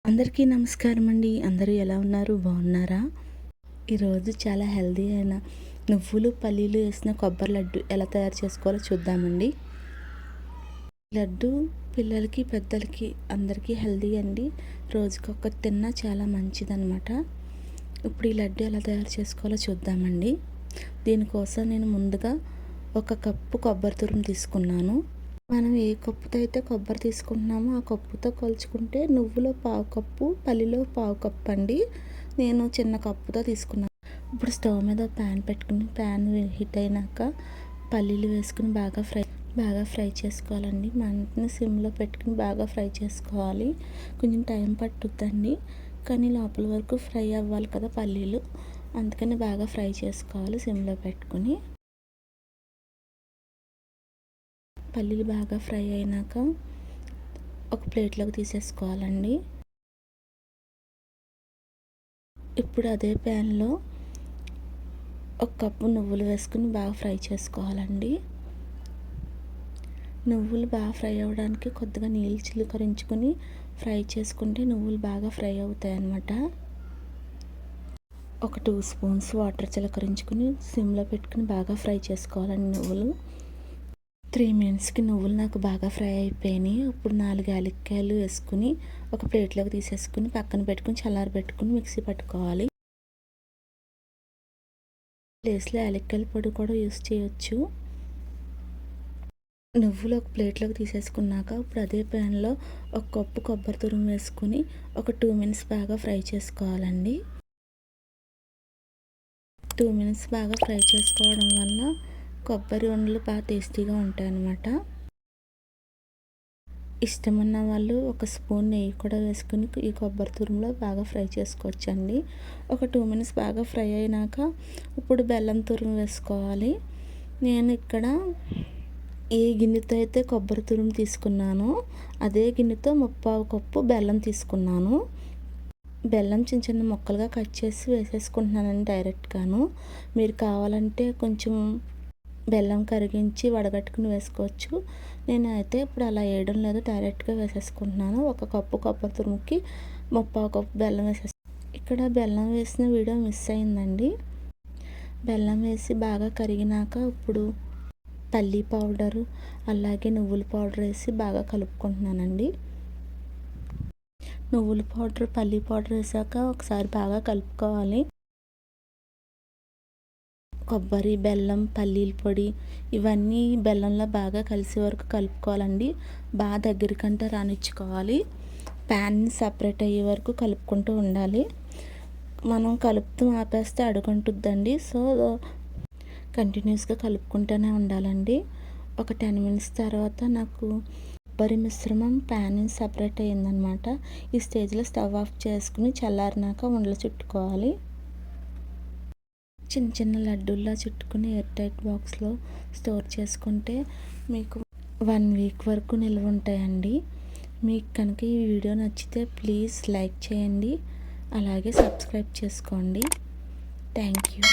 అందరికీ నమస్కారం అండి. అందరూ ఎలా ఉన్నారు? బాగున్నారా? ఈరోజు చాలా హెల్తీ అయిన నువ్వులు పల్లీలు వేసిన కొబ్బరి లడ్డు ఎలా తయారు చేసుకోవాలో చూద్దామండి. లడ్డు పిల్లలకి పెద్దలకి అందరికీ హెల్తీ అండి. రోజుకొకటి తిన్నా చాలా మంచిదన్నమాట. ఇప్పుడు ఈ లడ్డు ఎలా తయారు చేసుకోవాలో చూద్దామండి. దీనికోసం నేను ముందుగా 1 కప్పు కొబ్బరి తురుము తీసుకున్నాను. మనం ఏ కప్పుతో అయితే కొబ్బరి తీసుకుంటున్నామో ఆ కప్పుతో కొలుచుకుంటే నువ్వులో 1/4 కప్పు, పల్లిలో 1/4 కప్పు అండి. నేను చిన్న కప్పుతో తీసుకున్నాను. ఇప్పుడు స్టవ్ మీద ప్యాన్ పెట్టుకుని ప్యాన్ హీట్ అయినాక పల్లీలు వేసుకుని బాగా ఫ్రై చేసుకోవాలండి. మంటని సిమ్లో పెట్టుకుని బాగా ఫ్రై చేసుకోవాలి. కొంచెం టైం పట్టుద్దండి, కానీ లోపల వరకు ఫ్రై అవ్వాలి కదా పల్లీలు, అందుకని బాగా ఫ్రై చేసుకోవాలి సిమ్లో పెట్టుకుని. పల్లీలు బాగా ఫ్రై అయినాక ఒక ప్లేట్లోకి తీసేసుకోవాలండి. ఇప్పుడు అదే ప్యాన్లో 1 కప్పు నువ్వులు వేసుకుని బాగా ఫ్రై చేసుకోవాలండి. నువ్వులు బాగా ఫ్రై అవ్వడానికి కొద్దిగా నీళ్ళు చిలకరించుకొని ఫ్రై చేసుకుంటే నువ్వులు బాగా ఫ్రై అవుతాయి అన్నమాట. 1 2 స్పూన్స్ వాటర్ చిలకరించుకుని సిమ్లో పెట్టుకుని బాగా ఫ్రై చేసుకోవాలండి నువ్వులు. 3 మినిట్స్కి నువ్వులు నాకు బాగా ఫ్రై అయిపోయినాయి. ఇప్పుడు 4 యాలక్కాయలు వేసుకుని ఒక ప్లేట్లోకి తీసేసుకుని పక్కన పెట్టుకుని చల్లారబెట్టుకుని మిక్సీ పట్టుకోవాలి. ప్లేస్లో యాలక్కాయల పొడి కూడా యూస్ చేయొచ్చు. నువ్వులు ఒక ప్లేట్లోకి తీసేసుకున్నాక ఇప్పుడు అదే ప్యాన్లో 1 కప్పు కొబ్బరి తురుము వేసుకుని ఒక 2 మినిట్స్ బాగా ఫ్రై చేసుకోవాలండి. 2 మినిట్స్ బాగా ఫ్రై చేసుకోవడం వల్ల కొబ్బరి ఉండలు బాగా టేస్టీగా ఉంటాయి అన్నమాట. ఇష్టమున్న వాళ్ళు 1 స్పూన్ నెయ్యి కూడా వేసుకుని ఈ కొబ్బరి తురుములో బాగా ఫ్రై చేసుకోవచ్చండి. ఒక 2 మినిట్స్ బాగా ఫ్రై అయినాక ఇప్పుడు బెల్లం తురుము వేసుకోవాలి. నేను ఇక్కడ ఏ గిన్నెతో అయితే కొబ్బరి తురుము తీసుకున్నానో అదే గిన్నెతో 1/4 కప్పు బెల్లం తీసుకున్నాను. బెల్లం చిన్న చిన్న ముక్కలుగా కట్ చేసి వేసేసుకుంటున్నానండి డైరెక్ట్గాను. మీరు కావాలంటే కొంచెం బెల్లం కరిగించి వడగట్టుకుని వేసుకోవచ్చు. నేనైతే ఇప్పుడు అలా వేయడం లేదు, డైరెక్ట్గా వేసేసుకుంటున్నాను. 1 కప్పు కొబ్బరి తురుముకి 1/4 కప్పు బెల్లం ఇక్కడ బెల్లం వేసిన వీడియో మిస్ అయిందండి. బెల్లం వేసి బాగా కరిగినాక ఇప్పుడు పల్లీ పౌడరు అలాగే నువ్వుల పౌడర్ వేసి బాగా కలుపుకుంటున్నానండి. నువ్వుల పౌడర్ పల్లీ పౌడర్ వేసాక ఒకసారి బాగా కలుపుకోవాలి. కొబ్బరి, బెల్లం, పల్లీల పొడి ఇవన్నీ బెల్లంలో బాగా కలిసే వరకు కలుపుకోవాలండి. బాగా దగ్గరికంటే రానిచ్చుకోవాలి. ప్యాన్ సపరేట్ అయ్యే వరకు కలుపుకుంటూ ఉండాలి. మనం కలుపుతూ ఆపేస్తే అడుగంటుద్దండి. సో కంటిన్యూస్గా కలుపుకుంటూనే ఉండాలండి. ఒక 10 మినిట్స్ తర్వాత నాకు కొబ్బరి మిశ్రమం ప్యాన్ నుంచి సపరేట్ అయ్యిందనమాట. ఈ స్టేజ్లో స్టవ్ ఆఫ్ చేసుకుని చల్లారినాక ఉండలు చుట్టుకోవాలి. చిన్న చిన్న లడ్డూల్లా చుట్టుకుని ఎయిర్ టైట్ బాక్స్లో స్టోర్ చేసుకుంటే మీకు 1 వీక్ వరకు నిల్వ ఉంటాయండి. మీకు కనుక ఈ వీడియో నచ్చితే ప్లీజ్ లైక్ చేయండి, అలాగే సబ్స్క్రైబ్ చేసుకోండి. Thank you.